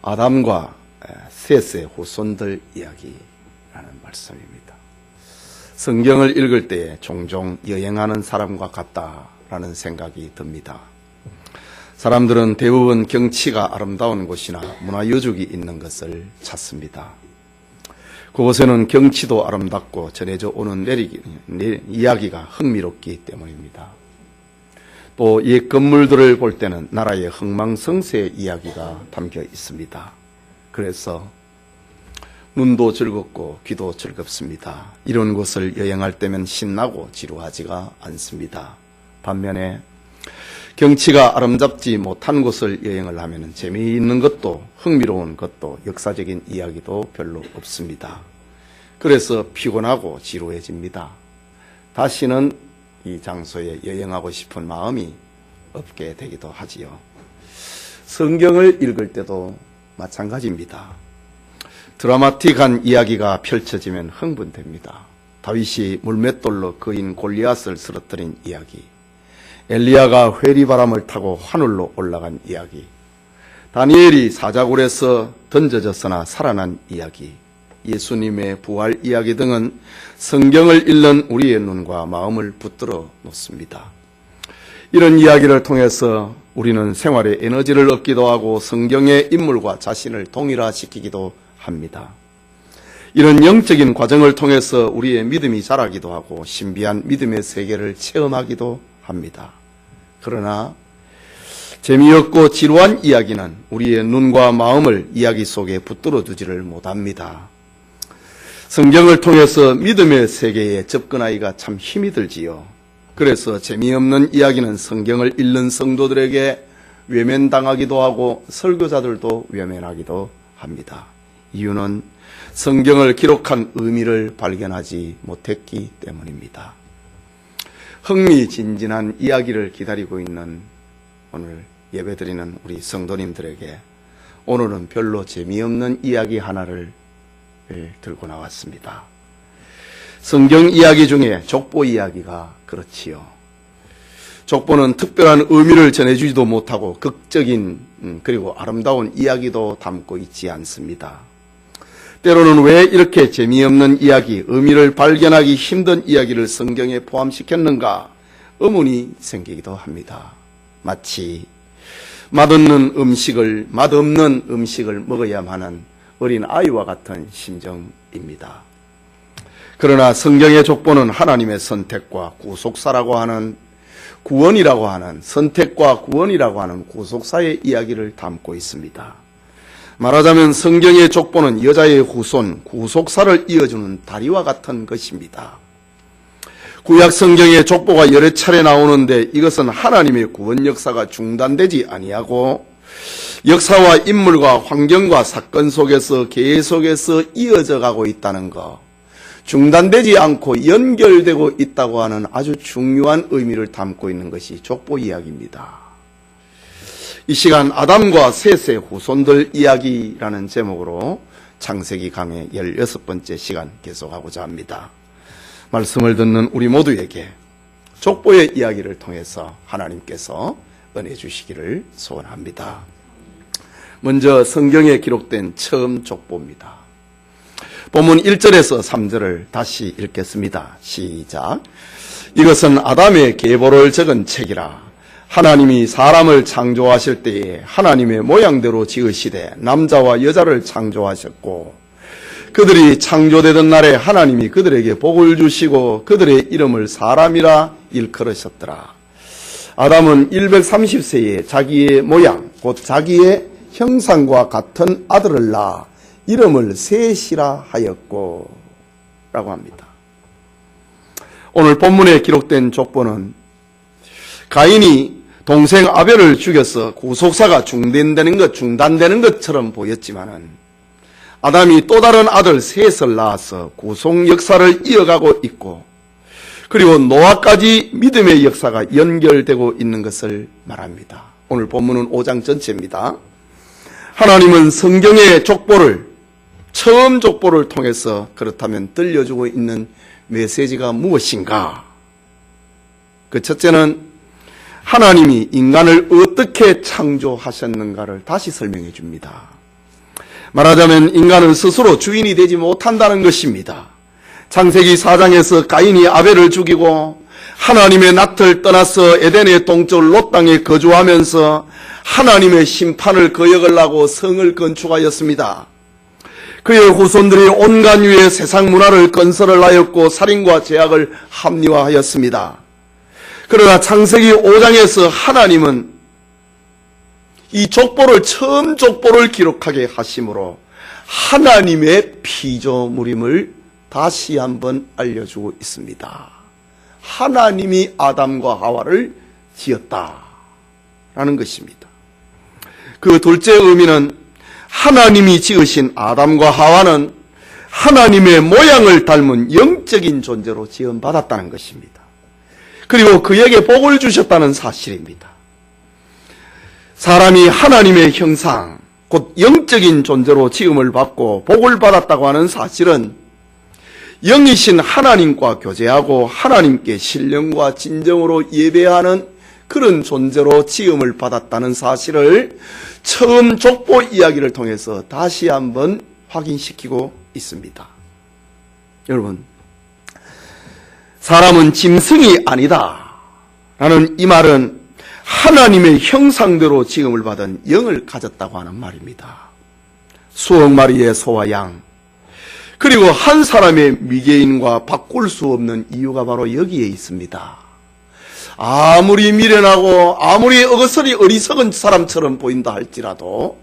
아담과 셋의 후손들 이야기라는 말씀입니다. 성경을 읽을 때 종종 여행하는 사람과 같다라는 생각이 듭니다. 사람들은 대부분 경치가 아름다운 곳이나 문화유적이 있는 것을 찾습니다. 그곳에는 경치도 아름답고 전해져 오는 이야기가 흥미롭기 때문입니다. 또 옛 건물들을 볼 때는 나라의 흥망성쇠의 이야기가 담겨 있습니다. 그래서 눈도 즐겁고 귀도 즐겁습니다. 이런 곳을 여행할 때면 신나고 지루하지가 않습니다. 반면에 경치가 아름답지 못한 곳을 여행을 하면 재미있는 것도 흥미로운 것도 역사적인 이야기도 별로 없습니다. 그래서 피곤하고 지루해집니다. 다시는 이 장소에 여행하고 싶은 마음이 없게 되기도 하지요. 성경을 읽을 때도 마찬가지입니다. 드라마틱한 이야기가 펼쳐지면 흥분됩니다. 다윗이 물맷돌로 그인 골리앗을 쓰러뜨린 이야기, 엘리야가 회리바람을 타고 하늘로 올라간 이야기, 다니엘이 사자굴에서 던져졌으나 살아난 이야기, 예수님의 부활 이야기 등은 성경을 읽는 우리의 눈과 마음을 붙들어 놓습니다. 이런 이야기를 통해서 우리는 생활에 에너지를 얻기도 하고 성경의 인물과 자신을 동일화시키기도 합니다. 이런 영적인 과정을 통해서 우리의 믿음이 자라기도 하고 신비한 믿음의 세계를 체험하기도 합니다. 그러나 재미없고 지루한 이야기는 우리의 눈과 마음을 이야기 속에 붙들어 두지를 못합니다. 성경을 통해서 믿음의 세계에 접근하기가 참 힘이 들지요. 그래서 재미없는 이야기는 성경을 읽는 성도들에게 외면당하기도 하고 설교자들도 외면하기도 합니다. 이유는 성경을 기록한 의미를 발견하지 못했기 때문입니다. 흥미진진한 이야기를 기다리고 있는 오늘 예배드리는 우리 성도님들에게 오늘은 별로 재미없는 이야기 하나를 들고 나왔습니다. 성경 이야기 중에 족보 이야기가 그렇지요. 족보는 특별한 의미를 전해주지도 못하고 극적인 그리고 아름다운 이야기도 담고 있지 않습니다. 때로는 왜 이렇게 재미없는 이야기, 의미를 발견하기 힘든 이야기를 성경에 포함시켰는가 의문이 생기기도 합니다. 마치 맛없는 음식을 먹어야만 하는 어린 아이와 같은 심정입니다. 그러나 성경의 족보는 하나님의 선택과 구속사라고 하는 구원이라고 하는 선택과 구원이라고 하는 구속사의 이야기를 담고 있습니다. 말하자면 성경의 족보는 여자의 후손, 구속사를 이어주는 다리와 같은 것입니다. 구약 성경의 족보가 여러 차례 나오는데 이것은 하나님의 구원 역사가 중단되지 아니하고 역사와 인물과 환경과 사건 속에서 계속해서 이어져 가고 있다는 것, 중단되지 않고 연결되고 있다고 하는 아주 중요한 의미를 담고 있는 것이 족보 이야기입니다. 이 시간 아담과 셋의 후손들 이야기라는 제목으로 창세기 강의 16번째 시간 계속하고자 합니다. 말씀을 듣는 우리 모두에게 족보의 이야기를 통해서 하나님께서 은혜 주시기를 소원합니다. 먼저 성경에 기록된 처음 족보입니다. 본문 1절에서 3절을 다시 읽겠습니다. 시작. 이것은 아담의 계보를 적은 책이라. 하나님이 사람을 창조하실 때에 하나님의 모양대로 지으시되 남자와 여자를 창조하셨고 그들이 창조되던 날에 하나님이 그들에게 복을 주시고 그들의 이름을 사람이라 일컬으셨더라. 아담은 130세에 자기의 모양 곧 자기의 형상과 같은 아들을 낳아 이름을 셋이라 하였고 라고 합니다. 오늘 본문에 기록된 족보는 가인이 동생 아벨을 죽여서 구속사가 중단되는 것처럼 보였지만은 아담이 또 다른 아들 셋을 낳아서 구속 역사를 이어가고 있고 그리고 노아까지 믿음의 역사가 연결되고 있는 것을 말합니다. 오늘 본문은 5장 전체입니다. 하나님은 성경의 족보를 처음 족보를 통해서 그렇다면 들려주고 있는 메시지가 무엇인가? 그 첫째는 하나님이 인간을 어떻게 창조하셨는가를 다시 설명해 줍니다. 말하자면 인간은 스스로 주인이 되지 못한다는 것입니다. 창세기 4장에서 가인이 아벨을 죽이고 하나님의 낯을 떠나서 에덴의 동쪽 롯 땅에 거주하면서 하나님의 심판을 거역하려고 성을 건축하였습니다. 그의 후손들이 온갖 유의 세상 문화를 건설을 하였고 살인과 죄악을 합리화하였습니다. 그러나 창세기 5장에서 하나님은 이 족보를 처음 족보를 기록하게 하심으로 하나님의 피조물임을 다시 한번 알려주고 있습니다. 하나님이 아담과 하와를 지었다라는 것입니다. 그 둘째 의미는 하나님이 지으신 아담과 하와는 하나님의 모양을 닮은 영적인 존재로 지음받았다는 것입니다. 그리고 그에게 복을 주셨다는 사실입니다. 사람이 하나님의 형상, 곧 영적인 존재로 지음을 받고 복을 받았다고 하는 사실은 영이신 하나님과 교제하고 하나님께 신령과 진정으로 예배하는 그런 존재로 지음을 받았다는 사실을 처음 족보 이야기를 통해서 다시 한번 확인시키고 있습니다. 여러분, 사람은 짐승이 아니다 라는 이 말은 하나님의 형상대로 지음을 받은 영을 가졌다고 하는 말입니다. 수억 마리의 소와 양, 그리고 한 사람의 미개인과 바꿀 수 없는 이유가 바로 여기에 있습니다. 아무리 미련하고 아무리 어리석은 사람처럼 보인다 할지라도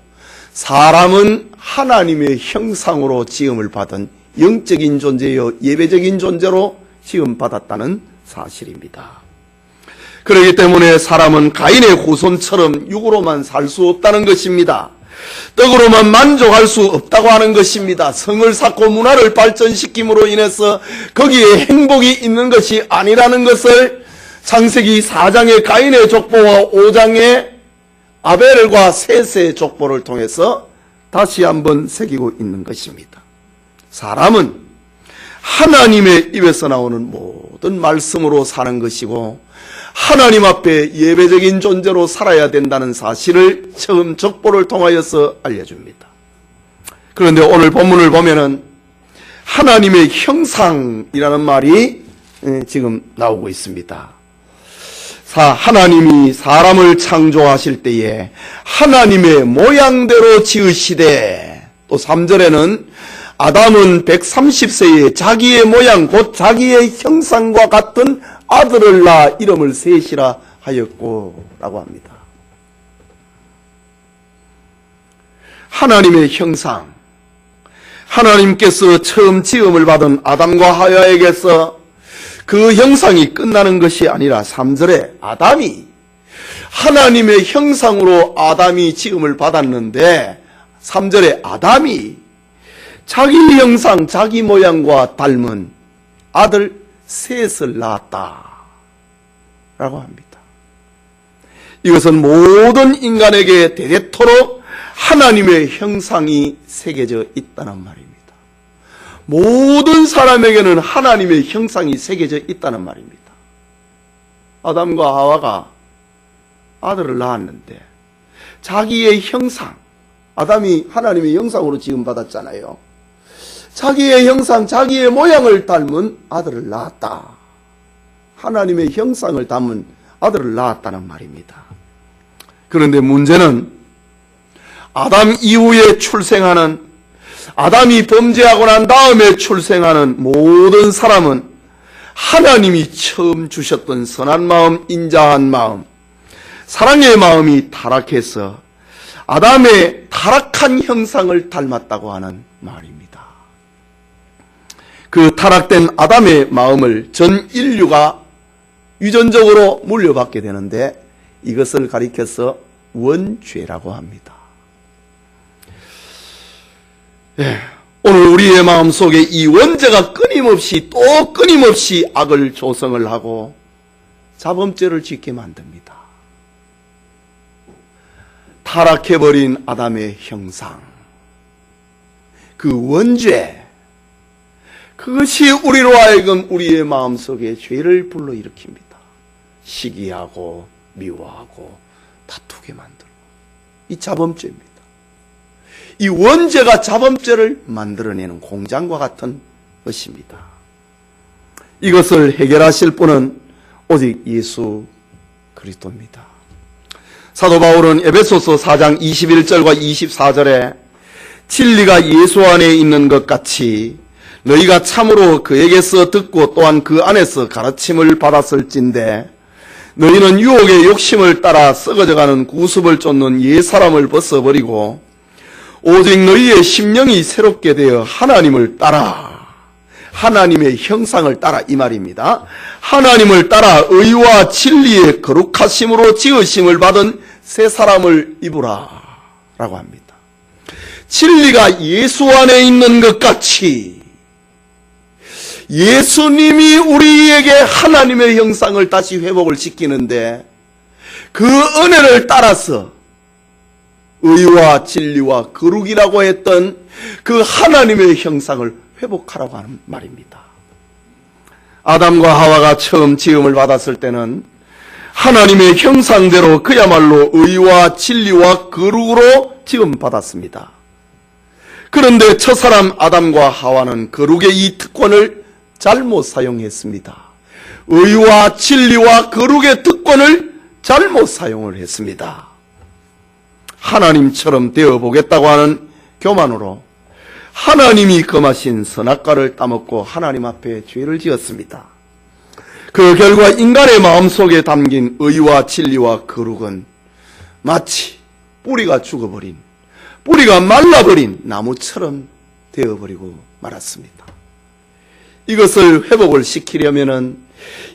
사람은 하나님의 형상으로 지음을 받은 영적인 존재여 예배적인 존재로 지음받았다는 사실입니다. 그렇기 때문에 사람은 가인의 후손처럼 육으로만 살 수 없다는 것입니다. 떡으로만 만족할 수 없다고 하는 것입니다. 성을 쌓고 문화를 발전시킴으로 인해서 거기에 행복이 있는 것이 아니라는 것을 창세기 4장의 가인의 족보와 5장의 아벨과 셋의 족보를 통해서 다시 한번 새기고 있는 것입니다. 사람은 하나님의 입에서 나오는 모든 말씀으로 사는 것이고 하나님 앞에 예배적인 존재로 살아야 된다는 사실을 처음 족보를 통하여서 알려줍니다. 그런데 오늘 본문을 보면은 하나님의 형상이라는 말이 지금 나오고 있습니다. 하나님이 사람을 창조하실 때에 하나님의 모양대로 지으시되, 또 3절에는 아담은 130세에 자기의 모양 곧 자기의 형상과 같은 아들을 낳아 이름을 셋이라 하였고 라고 합니다. 하나님의 형상, 하나님께서 처음 지음을 받은 아담과 하와에게서 그 형상이 끝나는 것이 아니라 3절에 아담이 하나님의 형상으로 아담이 지음을 받았는데 3절에 아담이 자기 형상, 자기 모양과 닮은 아들 셋을 낳았다 라고 합니다. 이것은 모든 인간에게 대대토록 하나님의 형상이 새겨져 있다는 말입니다. 모든 사람에게는 하나님의 형상이 새겨져 있다는 말입니다. 아담과 하와가 아들을 낳았는데 자기의 형상, 아담이 하나님의 형상으로 지음받았잖아요. 자기의 형상, 자기의 모양을 닮은 아들을 낳았다. 하나님의 형상을 담은 아들을 낳았다는 말입니다. 그런데 문제는 아담 이후에 출생하는, 아담이 범죄하고 난 다음에 출생하는 모든 사람은 하나님이 처음 주셨던 선한 마음, 인자한 마음, 사랑의 마음이 타락해서 아담의 타락한 형상을 닮았다고 하는 말입니다. 그 타락된 아담의 마음을 전 인류가 유전적으로 물려받게 되는데 이것을 가리켜서 원죄라고 합니다. 오늘 우리의 마음속에 이 원죄가 끊임없이 악을 조성을 하고 자범죄를 짓게 만듭니다. 타락해버린 아담의 형상, 그 원죄, 그것이 우리로 하여금 우리의 마음속에 죄를 불러일으킵니다. 시기하고 미워하고 다투게 만들고, 이 자범죄입니다. 이 원죄가 자범죄를 만들어내는 공장과 같은 것입니다. 이것을 해결하실 분은 오직 예수 그리스도입니다. 사도 바울은 에베소서 4장 21절과 24절에 진리가 예수 안에 있는 것 같이 너희가 참으로 그에게서 듣고 또한 그 안에서 가르침을 받았을진데 너희는 유혹의 욕심을 따라 썩어져가는 구습을 쫓는 옛사람을 벗어버리고 오직 너희의 심령이 새롭게 되어 하나님을 따라, 하나님의 형상을 따라 이 말입니다. 하나님을 따라 의와 진리의 거룩하심으로 지으심을 받은 새 사람을 입으라 라고 합니다. 진리가 예수 안에 있는 것 같이 예수님이 우리에게 하나님의 형상을 다시 회복을 시키는데 그 은혜를 따라서 의와 진리와 거룩이라고 했던 그 하나님의 형상을 회복하라고 하는 말입니다. 아담과 하와가 처음 지음을 받았을 때는 하나님의 형상대로 그야말로 의와 진리와 거룩으로 지음받았습니다. 그런데 첫사람 아담과 하와는 거룩의 이 특권을 잘못 사용했습니다. 의와 진리와 거룩의 특권을 잘못 사용을 했습니다. 하나님처럼 되어보겠다고 하는 교만으로 하나님이 금하신 선악과를 따먹고 하나님 앞에 죄를 지었습니다. 그 결과 인간의 마음속에 담긴 의와 진리와 거룩은 마치 뿌리가 죽어버린, 뿌리가 말라버린 나무처럼 되어버리고 말았습니다. 이것을 회복을 시키려면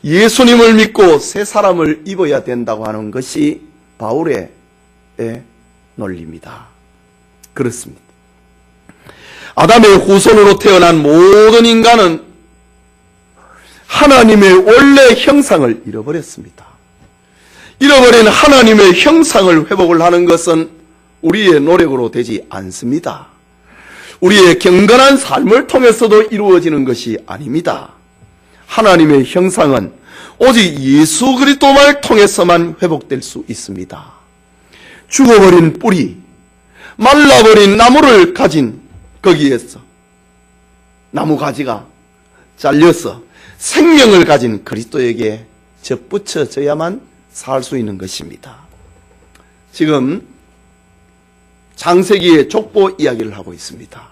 예수님을 믿고 새 사람을 입어야 된다고 하는 것이 바울의 논리입니다. 그렇습니다. 아담의 후손으로 태어난 모든 인간은 하나님의 원래 형상을 잃어버렸습니다. 잃어버린 하나님의 형상을 회복을 하는 것은 우리의 노력으로 되지 않습니다. 우리의 경건한 삶을 통해서도 이루어지는 것이 아닙니다. 하나님의 형상은 오직 예수 그리스도를 통해서만 회복될 수 있습니다. 죽어버린 뿌리, 말라버린 나무를 가진 거기에서 나무 가지가 잘려서 생명을 가진 그리스도에게 접붙여져야만 살 수 있는 것입니다. 지금 창세기의 족보 이야기를 하고 있습니다.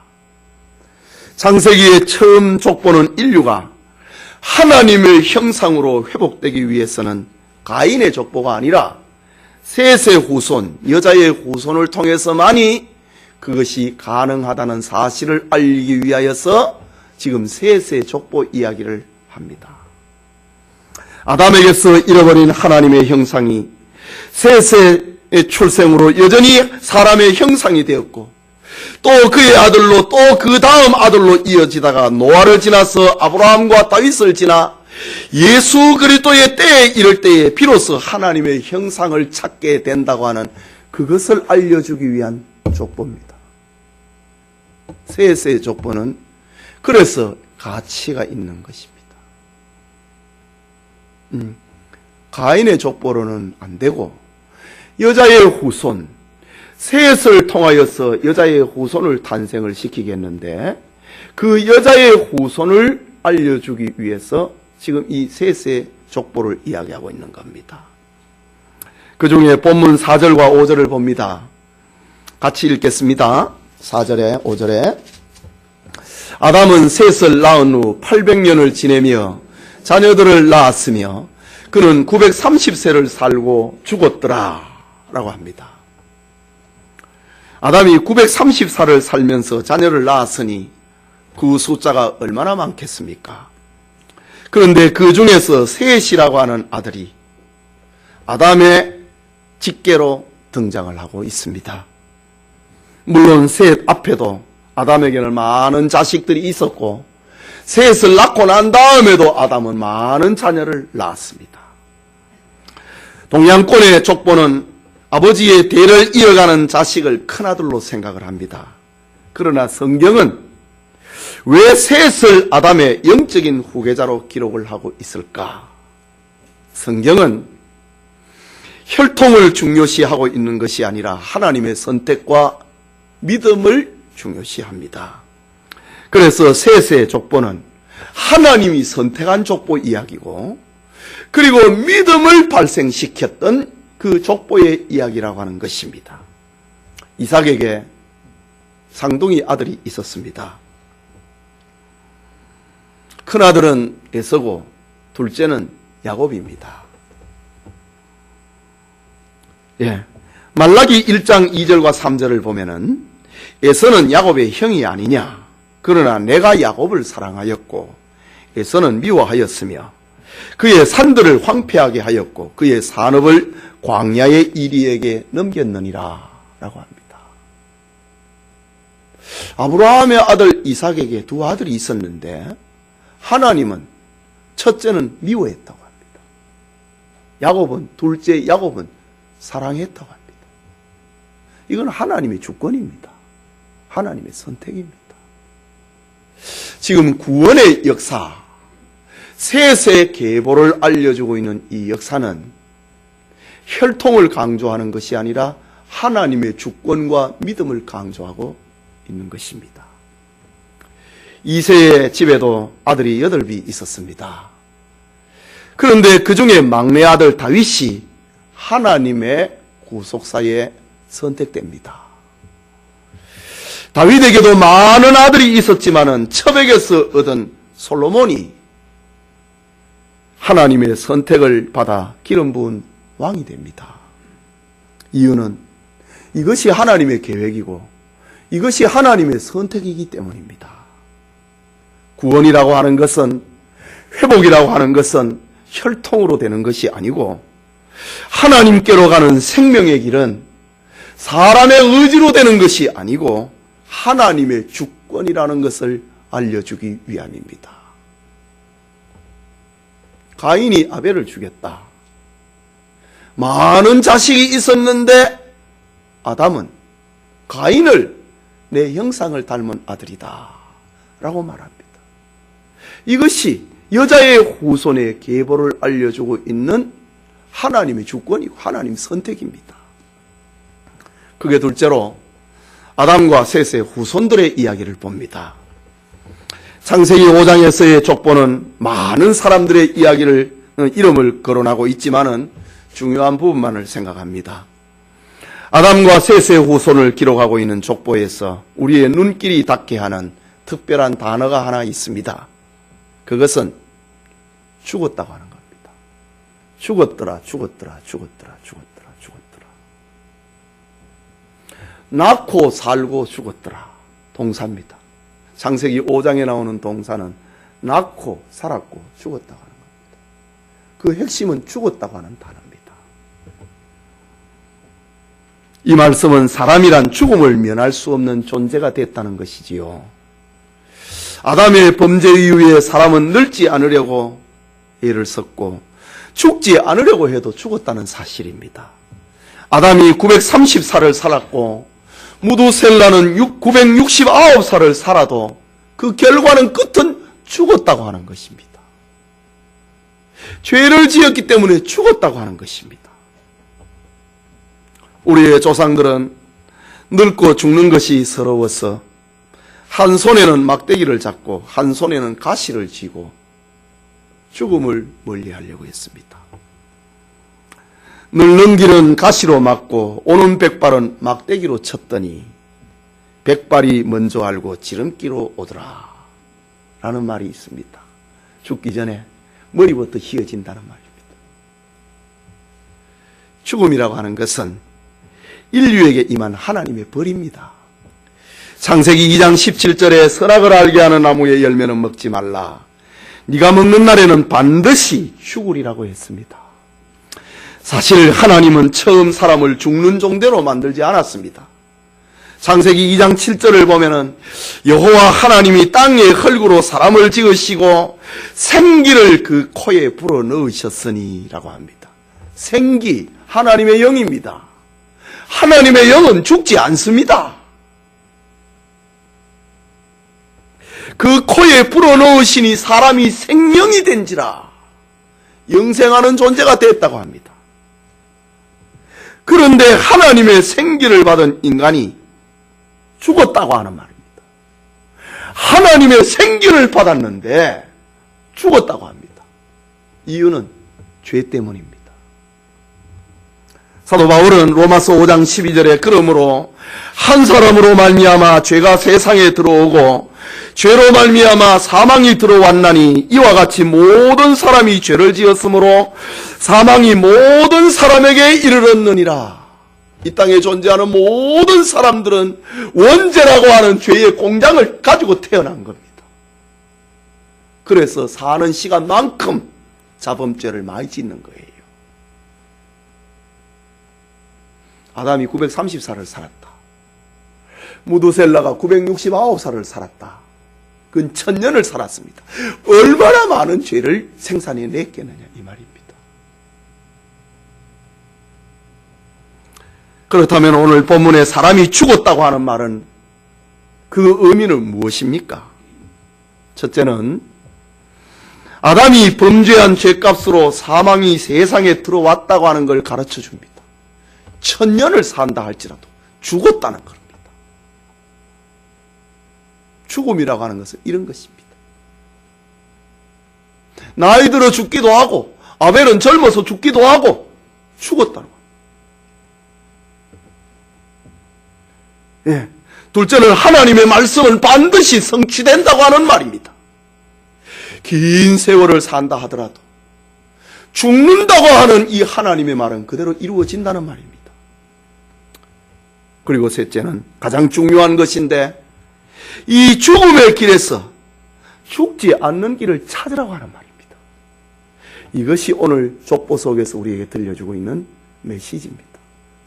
창세기의 처음 족보는 인류가 하나님의 형상으로 회복되기 위해서는 가인의 족보가 아니라 셋의 후손, 여자의 후손을 통해서만이 그것이 가능하다는 사실을 알리기 위하여서 지금 셋의 족보 이야기를 합니다. 아담에게서 잃어버린 하나님의 형상이 셋의 출생으로 여전히 사람의 형상이 되었고 또 그의 아들로 또 그 다음 아들로 이어지다가 노아를 지나서 아브라함과 다윗을 지나 예수 그리스도의 때에 이를 때에 비로소 하나님의 형상을 찾게 된다고 하는 그것을 알려주기 위한 족보입니다. 셋의 족보는 그래서 가치가 있는 것입니다. 가인의 족보로는 안 되고 여자의 후손, 셋을 통하여서 여자의 후손을 탄생을 시키겠는데 그 여자의 후손을 알려주기 위해서 지금 이 셋의 족보를 이야기하고 있는 겁니다. 그 중에 본문 4절과 5절을 봅니다. 같이 읽겠습니다. 4절에 5절에 아담은 셋을 낳은 후 800년을 지내며 자녀들을 낳았으며 그는 930세를 살고 죽었더라 라고 합니다. 아담이 930살을 살면서 자녀를 낳았으니 그 숫자가 얼마나 많겠습니까? 그런데 그 중에서 셋이라고 하는 아들이 아담의 직계로 등장을 하고 있습니다. 물론 셋 앞에도 아담에게는 많은 자식들이 있었고 셋을 낳고 난 다음에도 아담은 많은 자녀를 낳았습니다. 동양권의 족보는 아버지의 대를 이어가는 자식을 큰아들로 생각을 합니다. 그러나 성경은 왜 셋을 아담의 영적인 후계자로 기록을 하고 있을까? 성경은 혈통을 중요시하고 있는 것이 아니라 하나님의 선택과 믿음을 중요시합니다. 그래서 셋의 족보는 하나님이 선택한 족보 이야기고, 그리고 믿음을 발생시켰던 그 족보의 이야기라고 하는 것입니다. 이삭에게 쌍둥이 아들이 있었습니다. 큰아들은 에서고 둘째는 야곱입니다. 말라기 1장 2절과 3절을 보면은 에서는 야곱의 형이 아니냐, 그러나 내가 야곱을 사랑하였고 에서는 미워하였으며 그의 산들을 황폐하게 하였고 그의 산업을 광야의 이리에게 넘겼느니라 라고 합니다. 아브라함의 아들 이삭에게 두 아들이 있었는데 하나님은 첫째는 미워했다고 합니다. 야곱은, 둘째 야곱은 사랑했다고 합니다. 이건 하나님의 주권입니다. 하나님의 선택입니다. 지금 구원의 역사, 셋의 계보를 알려주고 있는 이 역사는 혈통을 강조하는 것이 아니라 하나님의 주권과 믿음을 강조하고 있는 것입니다. 이새의 집에도 아들이 8이 있었습니다. 그런데 그 중에 막내 아들 다윗이 하나님의 구속사에 선택됩니다. 다윗에게도 많은 아들이 있었지만은 첩에게서 얻은 솔로몬이 하나님의 선택을 받아 기름 부은 왕이 됩니다. 이유는 이것이 하나님의 계획이고 이것이 하나님의 선택이기 때문입니다. 구원이라고 하는 것은, 회복이라고 하는 것은 혈통으로 되는 것이 아니고 하나님께로 가는 생명의 길은 사람의 의지로 되는 것이 아니고 하나님의 주권이라는 것을 알려주기 위함입니다. 가인이 아벨을 죽였다. 많은 자식이 있었는데 아담은 가인을 내 형상을 닮은 아들이다 라고 말합니다. 이것이 여자의 후손의 계보를 알려주고 있는 하나님의 주권이고 하나님의 선택입니다. 그게 둘째로 아담과 셋의 후손들의 이야기를 봅니다. 창세기 5장에서의 족보는 많은 사람들의 이름을 거론하고 있지만은 중요한 부분만을 생각합니다. 아담과 셋의 후손을 기록하고 있는 족보에서 우리의 눈길이 닿게 하는 특별한 단어가 하나 있습니다. 그것은 죽었다고 하는 겁니다. 죽었더라, 죽었더라, 죽었더라, 죽었더라, 죽었더라. 낳고 살고 죽었더라. 동사입니다. 창세기 5장에 나오는 동사는 낳고 살았고 죽었다고 하는 겁니다. 그 핵심은 죽었다고 하는 단어입니다. 이 말씀은 사람이란 죽음을 면할 수 없는 존재가 됐다는 것이지요. 아담의 범죄 이후에 사람은 늙지 않으려고 애를 썼고 죽지 않으려고 해도 죽었다는 사실입니다. 아담이 930살을 살았고 무두셀라는 969살을 살아도 그 결과는 끝은 죽었다고 하는 것입니다. 죄를 지었기 때문에 죽었다고 하는 것입니다. 우리의 조상들은 늙고 죽는 것이 서러워서 한 손에는 막대기를 잡고 한 손에는 가시를 쥐고 죽음을 멀리하려고 했습니다. 늙는 길은 가시로 막고 오는 백발은 막대기로 쳤더니 백발이 먼저 알고 지름길로 오더라 라는 말이 있습니다. 죽기 전에 머리부터 휘어진다는 말입니다. 죽음이라고 하는 것은 인류에게 임한 하나님의 벌입니다. 창세기 2장 17절에 선악을 알게 하는 나무의 열매는 먹지 말라. 네가 먹는 날에는 반드시 죽으리라고 했습니다. 사실 하나님은 처음 사람을 죽는 종대로 만들지 않았습니다. 창세기 2장 7절을 보면은 여호와 하나님이 땅의 흙으로 사람을 지으시고 생기를 그 코에 불어 넣으셨으니 라고 합니다. 생기, 하나님의 영입니다. 하나님의 영은 죽지 않습니다. 그 코에 불어넣으시니 사람이 생명이 된지라 영생하는 존재가 됐다고 합니다. 그런데 하나님의 생기를 받은 인간이 죽었다고 하는 말입니다. 하나님의 생기를 받았는데 죽었다고 합니다. 이유는 죄 때문입니다. 사도 바울은 로마서 5장 12절에 그러므로 한 사람으로 말미암아 죄가 세상에 들어오고 죄로 말미암아 사망이 들어왔나니 이와 같이 모든 사람이 죄를 지었으므로 사망이 모든 사람에게 이르렀느니라. 이 땅에 존재하는 모든 사람들은 원죄라고 하는 죄의 공장을 가지고 태어난 겁니다. 그래서 사는 시간만큼 자범죄를 많이 짓는 거예요. 아담이 930살을 살았다. 무두셀라가 969살을 살았다. 그건 1000년을 살았습니다. 얼마나 많은 죄를 생산해냈겠느냐 이 말입니다. 그렇다면 오늘 본문에 사람이 죽었다고 하는 말은 그 의미는 무엇입니까? 첫째는 아담이 범죄한 죄값으로 사망이 세상에 들어왔다고 하는 걸 가르쳐 줍니다. 1000년을 산다 할지라도 죽었다는 겁니다. 죽음이라고 하는 것은 이런 것입니다. 나이 들어 죽기도 하고 아벨은 젊어서 죽기도 하고 죽었다는 겁니다. 예. 둘째는 하나님의 말씀은 반드시 성취된다고 하는 말입니다. 긴 세월을 산다 하더라도 죽는다고 하는 이 하나님의 말은 그대로 이루어진다는 말입니다. 그리고 셋째는 가장 중요한 것인데 이 죽음의 길에서 죽지 않는 길을 찾으라고 하는 말입니다. 이것이 오늘 족보 속에서 우리에게 들려주고 있는 메시지입니다.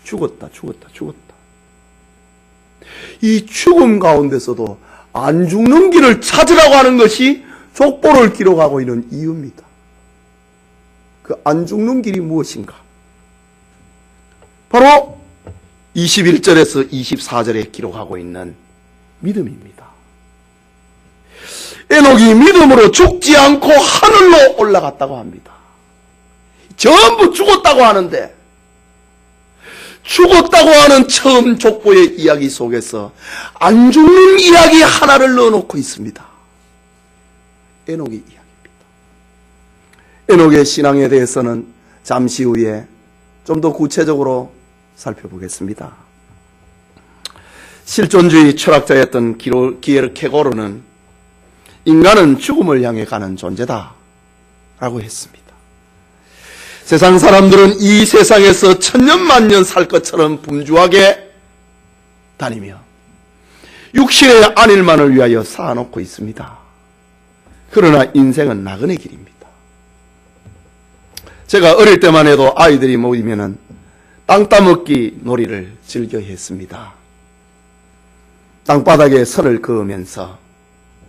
죽었다, 죽었다, 죽었다. 이 죽음 가운데서도 안 죽는 길을 찾으라고 하는 것이 족보를 기록하고 있는 이유입니다. 그 안 죽는 길이 무엇인가? 바로 21절에서 24절에 기록하고 있는 믿음입니다. 에녹이 믿음으로 죽지 않고 하늘로 올라갔다고 합니다. 전부 죽었다고 하는데 죽었다고 하는 처음 족보의 이야기 속에서 안 죽는 이야기 하나를 넣어놓고 있습니다. 에녹의 이야기입니다. 에녹의 신앙에 대해서는 잠시 후에 좀 더 구체적으로 살펴보겠습니다. 실존주의 철학자였던 기에르케고르는 인간은 죽음을 향해 가는 존재다 라고 했습니다. 세상 사람들은 이 세상에서 천년만년 살 것처럼 분주하게 다니며 육신의 안일만을 위하여 쌓아놓고 있습니다. 그러나 인생은 나그네 길입니다. 제가 어릴 때만 해도 아이들이 모이면은 땅 따먹기 놀이를 즐겨 했습니다. 땅바닥에 선을 그으면서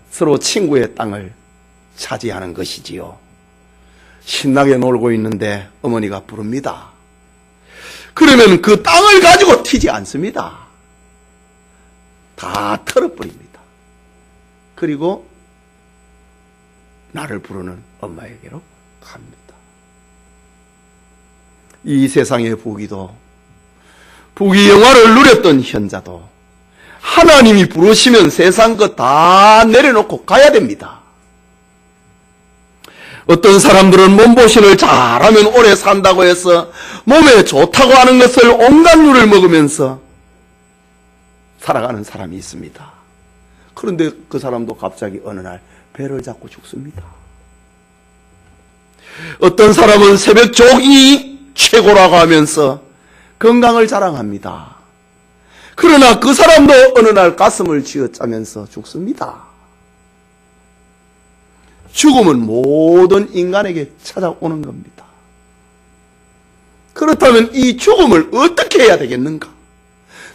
서로 친구의 땅을 차지하는 것이지요. 신나게 놀고 있는데 어머니가 부릅니다. 그러면 그 땅을 가지고 튀지 않습니다. 다 털어버립니다. 그리고 나를 부르는 엄마에게로 갑니다. 이 세상의 부귀도 부귀 영화를 누렸던 현자도 하나님이 부르시면 세상 것 다 내려놓고 가야 됩니다. 어떤 사람들은 몸보신을 잘하면 오래 산다고 해서 몸에 좋다고 하는 것을 온갖 류를 먹으면서 살아가는 사람이 있습니다. 그런데 그 사람도 갑자기 어느 날 배를 잡고 죽습니다. 어떤 사람은 새벽 조깅이 최고라고 하면서 건강을 자랑합니다. 그러나 그 사람도 어느 날 가슴을 쥐어짜면서 죽습니다. 죽음은 모든 인간에게 찾아오는 겁니다. 그렇다면 이 죽음을 어떻게 해야 되겠는가?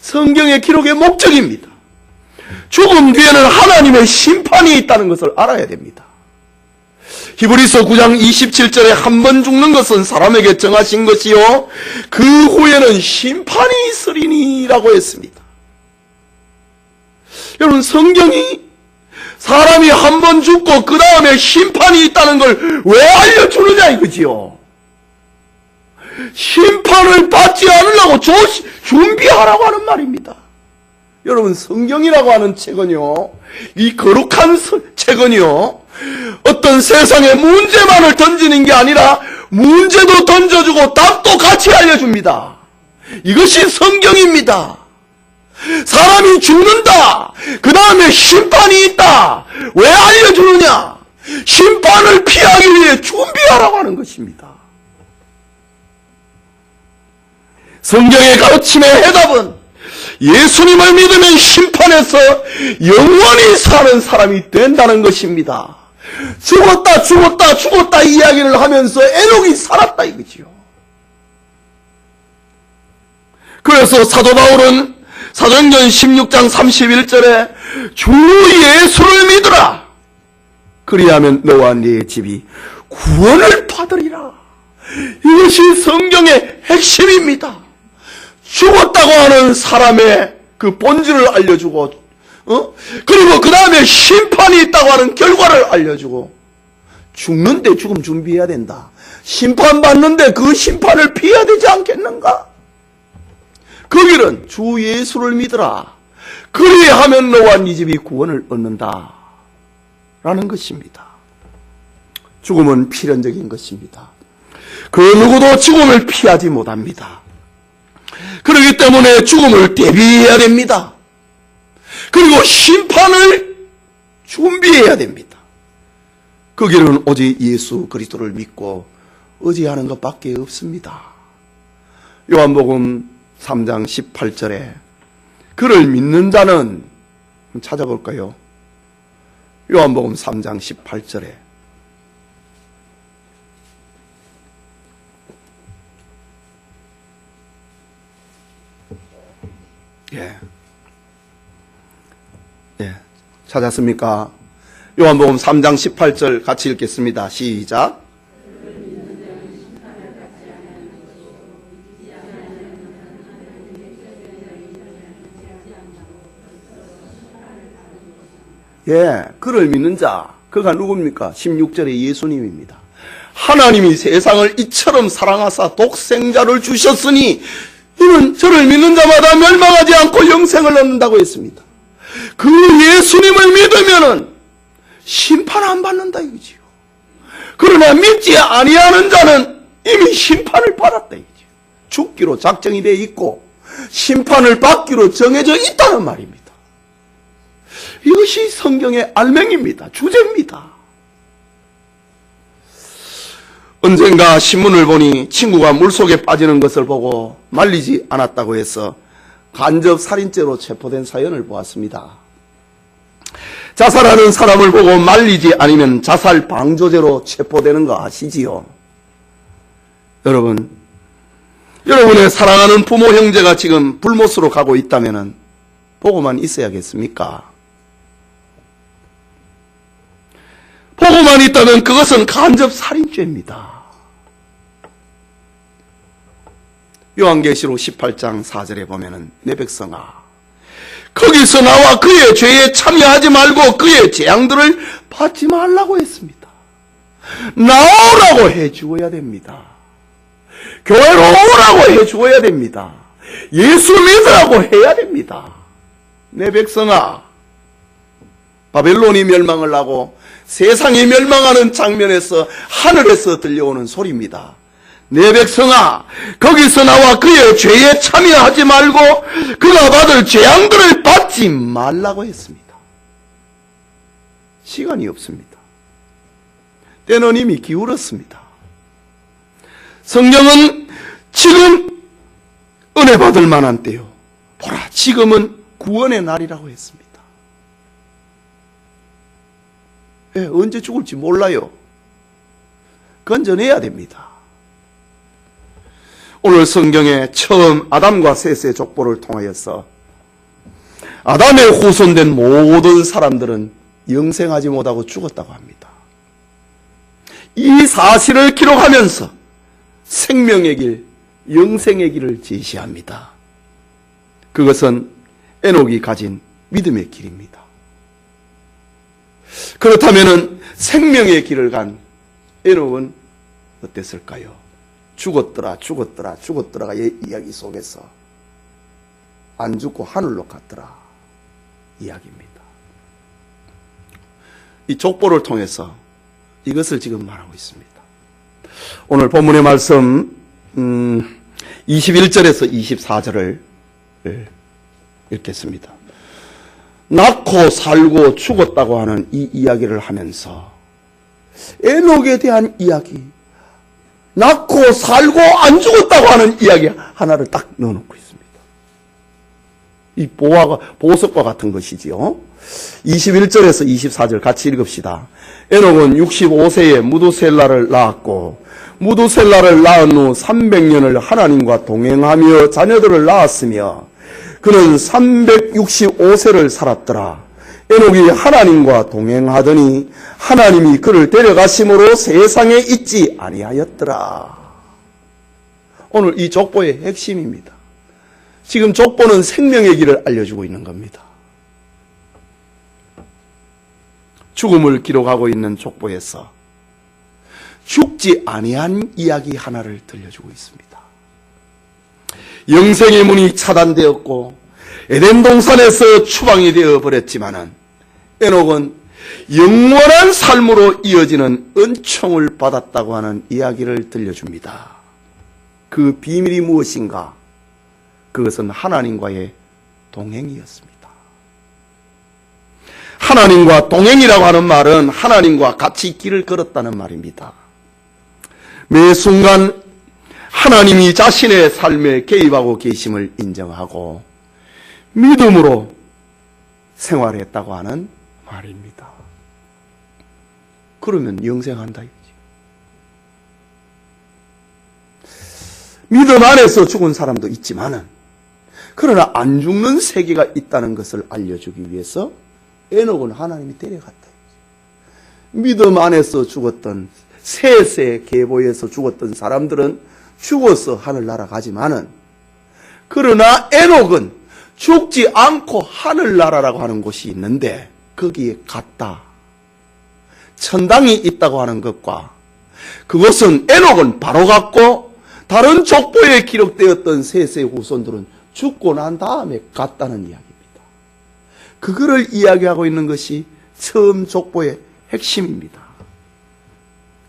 성경의 기록의 목적입니다. 죽음 뒤에는 하나님의 심판이 있다는 것을 알아야 됩니다. 히브리서 9장 27절에 한 번 죽는 것은 사람에게 정하신 것이요 그 후에는 심판이 있으리니 라고 했습니다. 여러분, 성경이 사람이 한 번 죽고 그 다음에 심판이 있다는 걸 왜 알려주느냐 이거지요. 심판을 받지 않으려고 준비하라고 하는 말입니다. 여러분, 성경이라고 하는 책은요, 이 거룩한 책은요, 어떤 세상에 문제만을 던지는 게 아니라 문제도 던져주고 답도 같이 알려줍니다. 이것이 성경입니다. 사람이 죽는다. 그 다음에 심판이 있다. 왜 알려주느냐? 심판을 피하기 위해 준비하라고 하는 것입니다. 성경의 가르침의 해답은 예수님을 믿으면 심판에서 영원히 사는 사람이 된다는 것입니다. 죽었다 죽었다 죽었다 이야기를 하면서 에녹이 살았다 이거지요. 그래서 사도 바울은 사도행전 16장 31절에 주 예수를 믿으라. 그리하면 너와 네 집이 구원을 받으리라. 이것이 성경의 핵심입니다. 죽었다고 하는 사람의 그 본질을 알려주고, 그리고 그 다음에 심판이 있다고 하는 결과를 알려주고, 죽는데 죽음 준비해야 된다. 심판받는데 그 심판을 피해야 되지 않겠는가? 그 길은 주 예수를 믿으라. 그리하면 너와 네 집이 구원을 얻는다. 라는 것입니다. 죽음은 필연적인 것입니다. 그 누구도 죽음을 피하지 못합니다. 그렇기 때문에 죽음을 대비해야 됩니다. 그리고 심판을 준비해야 됩니다. 그 길은 오직 예수 그리스도를 믿고 의지하는 것밖에 없습니다. 요한복음 3장 18절에 그를 믿는 자는, 찾아볼까요? 요한복음 3장 18절에 찾았습니까? 요한복음 3장 18절 같이 읽겠습니다. 시작. 그를 믿는 자, 그가 누굽니까? 16절에 예수님입니다. 하나님이 세상을 이처럼 사랑하사 독생자를 주셨으니 이는 저를 믿는 자마다 멸망하지 않고 영생을 얻는다고 했습니다. 그 예수님을 믿으면은 심판 안 받는다 이거지요. 그러나 믿지 아니하는 자는 이미 심판을 받았다 이거지요. 죽기로 작정이 되어 있고 심판을 받기로 정해져 있다는 말입니다. 이것이 성경의 알맹입니다. 주제입니다. 언젠가 신문을 보니 친구가 물속에 빠지는 것을 보고 말리지 않았다고 해서 간접 살인죄로 체포된 사연을 보았습니다. 자살하는 사람을 보고 말리지 않으면 자살 방조죄로 체포되는 거 아시지요? 여러분, 여러분의 사랑하는 부모 형제가 지금 불못으로 가고 있다면 보고만 있어야겠습니까? 보고만 있다면 그것은 간접 살인죄입니다. 요한계시록 18장 4절에 보면은 내 백성아 거기서 나와 그의 죄에 참여하지 말고 그의 재앙들을 받지 말라고 했습니다. 나오라고 해주어야 됩니다. 교회로 오라고 해주어야 됩니다. 예수 믿으라고 해야 됩니다. 내 백성아, 바벨론이 멸망을 하고 세상이 멸망하는 장면에서 하늘에서 들려오는 소리입니다. 내 백성아, 거기서 나와 그의 죄에 참여하지 말고 그가 받을 재앙들을 받지 말라고 했습니다. 시간이 없습니다. 때는 이미 기울었습니다. 성경은 지금 은혜 받을 만한 때요. 보라, 지금은 구원의 날이라고 했습니다. 언제 죽을지 몰라요. 건져내야 됩니다. 오늘 성경에 처음 아담과 셋의 족보를 통하여서 아담의 후손된 모든 사람들은 영생하지 못하고 죽었다고 합니다. 이 사실을 기록하면서 생명의 길, 영생의 길을 제시합니다. 그것은 에녹이 가진 믿음의 길입니다. 그렇다면 생명의 길을 간 에녹은 어땠을까요? 죽었더라가 이야기 속에서 안 죽고 하늘로 갔더라. 이야기입니다. 이 족보를 통해서 이것을 지금 말하고 있습니다. 오늘 본문의 말씀 21절에서 24절을 읽겠습니다. 낳고 살고 죽었다고 하는 이 이야기를 하면서 에녹에 대한 이야기, 낳고 살고 안 죽었다고 하는 이야기 하나를 딱 넣어놓고 있습니다. 이 보석과 같은 것이지요. 21절에서 24절 같이 읽읍시다. 에녹은 65세에 무두셀라를 낳았고 무두셀라를 낳은 후 300년을 하나님과 동행하며 자녀들을 낳았으며 그는 365세를 살았더라. 에녹이 하나님과 동행하더니 하나님이 그를 데려가심으로 세상에 있지 아니하였더라. 오늘 이 족보의 핵심입니다. 지금 족보는 생명의 길을 알려주고 있는 겁니다. 죽음을 기록하고 있는 족보에서 죽지 아니한 이야기 하나를 들려주고 있습니다. 영생의 문이 차단되었고 에덴 동산에서 추방이 되어 버렸지만은 에녹은 영원한 삶으로 이어지는 은총을 받았다고 하는 이야기를 들려줍니다. 그 비밀이 무엇인가? 그것은 하나님과의 동행이었습니다. 하나님과 동행이라고 하는 말은 하나님과 같이 길을 걸었다는 말입니다. 매 순간 하나님이 자신의 삶에 개입하고 계심을 인정하고 믿음으로 생활했다고 하는 말입니다. 그러면 영생한다 이거지. 믿음 안에서 죽은 사람도 있지만은 그러나 안 죽는 세계가 있다는 것을 알려주기 위해서 에녹은 하나님이 데려갔다. 믿음 안에서 죽었던 셋의 계보에서 죽었던 사람들은 죽어서 하늘나라 가지만은 그러나 에녹은 죽지 않고 하늘나라라고 하는 곳이 있는데 거기에 갔다. 천당이 있다고 하는 것과 그것은 에녹은 바로 갔고 다른 족보에 기록되었던 셋의 후손들은 죽고 난 다음에 갔다는 이야기입니다. 그거를 이야기하고 있는 것이 처음 족보의 핵심입니다.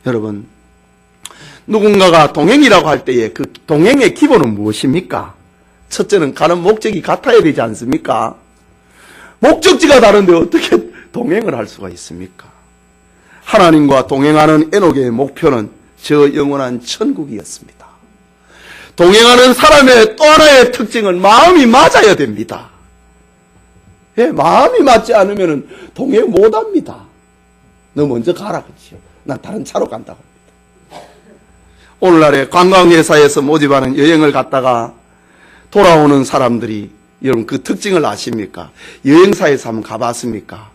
여러분, 누군가가 동행이라고 할 때에 그 동행의 기본은 무엇입니까? 첫째는 가는 목적이 같아야 되지 않습니까? 목적지가 다른데 어떻게 동행을 할 수가 있습니까? 하나님과 동행하는 에녹의 목표는 저 영원한 천국이었습니다. 동행하는 사람의 또 하나의 특징은 마음이 맞아야 됩니다. 예, 마음이 맞지 않으면 동행 못합니다. 너 먼저 가라 그러지요. 난 다른 차로 간다고 합니다. 오늘날에 관광회사에서 모집하는 여행을 갔다가 돌아오는 사람들이 여러분 그 특징을 아십니까? 여행사에서 한번 가봤습니까?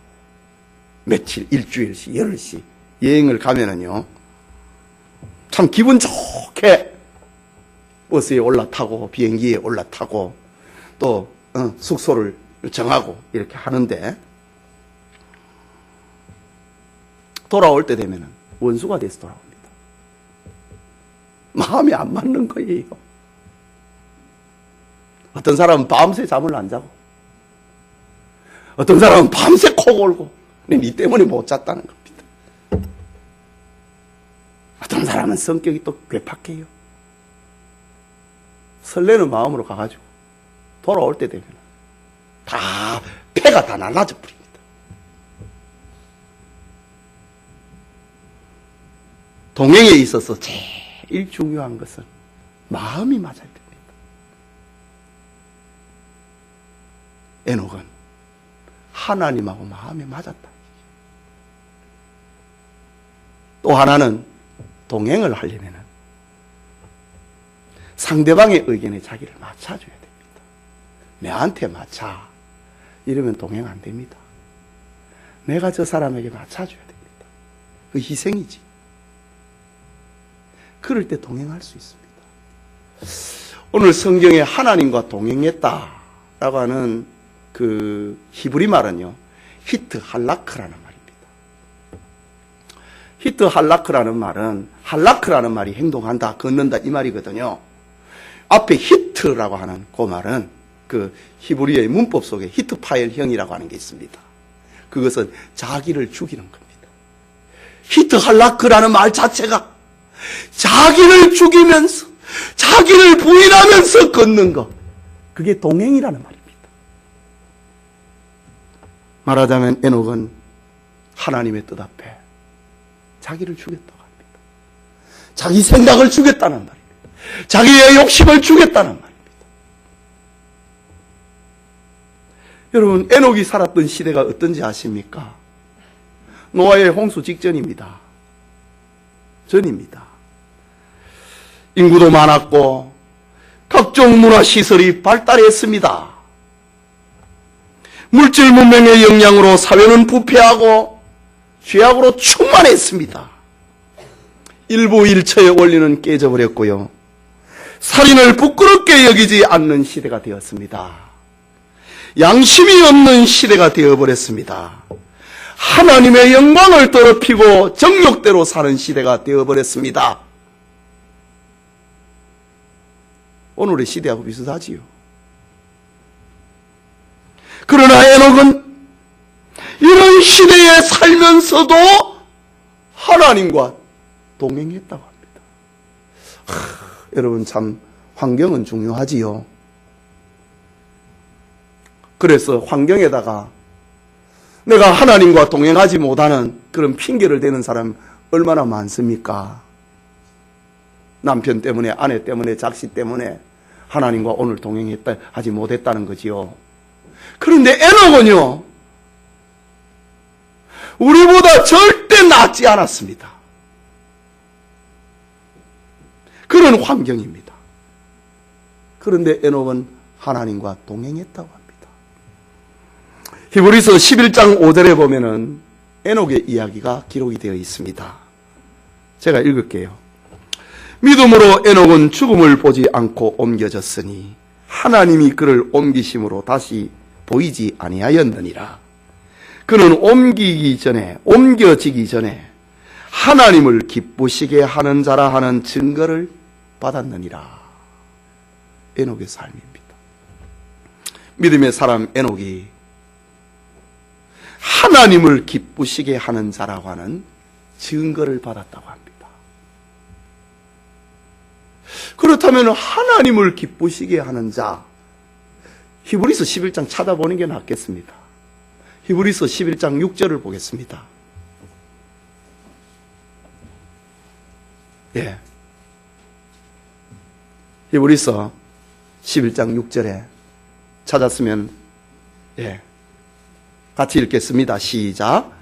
며칠, 일주일씩, 열흘씩 여행을 가면은요 참 기분 좋게 버스에 올라타고 비행기에 올라타고 또 숙소를 정하고 이렇게 하는데 돌아올 때 되면은 원수가 돼서 돌아옵니다. 마음이 안 맞는 거예요. 어떤 사람은 밤새 잠을 안 자고 어떤 사람은 밤새 코 골고 니 때문에 못 잤다는 겁니다. 어떤 사람은 성격이 또 괴팍해요. 설레는 마음으로 가가지고 돌아올 때 되면 다 폐가 다 날라져 버립니다. 동행에 있어서 제일 중요한 것은 마음이 맞아야 됩니다. 에녹은 하나님하고 마음이 맞았다. 또 하나는 동행을 하려면 상대방의 의견에 자기를 맞춰줘야 됩니다. 내한테 맞춰. 이러면 동행 안 됩니다. 내가 저 사람에게 맞춰줘야 됩니다. 그 희생이지. 그럴 때 동행할 수 있습니다. 오늘 성경에 하나님과 동행했다라고 하는 그 히브리 말은요, 히트 할라크라는 말입니다. 히트 할라크라는 말은, 할라크라는 말이 행동한다, 걷는다 이 말이거든요. 앞에 히트라고 하는 그 말은 그 히브리어의 문법 속에 히트파엘형이라고 하는 게 있습니다. 그것은 자기를 죽이는 겁니다. 히트할라크라는 말 자체가 자기를 죽이면서 자기를 부인하면서 걷는 것, 그게 동행이라는 말입니다. 말하자면 에녹은 하나님의 뜻 앞에 자기를 죽였다고 합니다. 자기 생각을 죽였다는 말입니다. 자기의 욕심을 죽였다는 말입니다. 여러분, 에녹이 살았던 시대가 어떤지 아십니까? 노아의 홍수 직전입니다. 전입니다. 인구도 많았고 각종 문화시설이 발달했습니다. 물질 문명의 영향으로 사회는 부패하고 죄악으로 충만했습니다. 일부 일처의 원리는 깨져버렸고요. 살인을 부끄럽게 여기지 않는 시대가 되었습니다. 양심이 없는 시대가 되어버렸습니다. 하나님의 영광을 더럽히고 정욕대로 사는 시대가 되어버렸습니다. 오늘의 시대하고 비슷하지요. 그러나 에녹은 이런 시대에 살면서도 하나님과 동행했다고 합니다. 여러분, 참 환경은 중요하지요. 그래서 환경에다가 내가 하나님과 동행하지 못하는 그런 핑계를 대는 사람 얼마나 많습니까? 남편 때문에, 아내 때문에, 작시 때문에 하나님과 오늘 동행했다 하지 못했다는 거지요. 그런데 에녹은요, 우리보다 절대 낫지 않았습니다. 그런 환경입니다. 그런데 에녹은 하나님과 동행했다고 합니다. 히브리서 11장 5절에 보면은 에녹의 이야기가 기록이 되어 있습니다. 제가 읽을게요. 믿음으로 에녹은 죽음을 보지 않고 옮겨졌으니 하나님이 그를 옮기심으로 다시 보이지 아니하였느니라. 그는 옮겨지기 전에 하나님을 기쁘시게 하는 자라 하는 증거를 받았느니라. 에녹의 삶입니다. 믿음의 사람 에녹이 하나님을 기쁘시게 하는 자라고 하는 증거를 받았다고 합니다. 그렇다면 하나님을 기쁘시게 하는 자, 히브리서 11장 찾아보는 게 낫겠습니다. 히브리서 11장 6절을 보겠습니다. 예. 히브리서 11장 6절에 찾았으면, 예. 같이 읽겠습니다. 시작.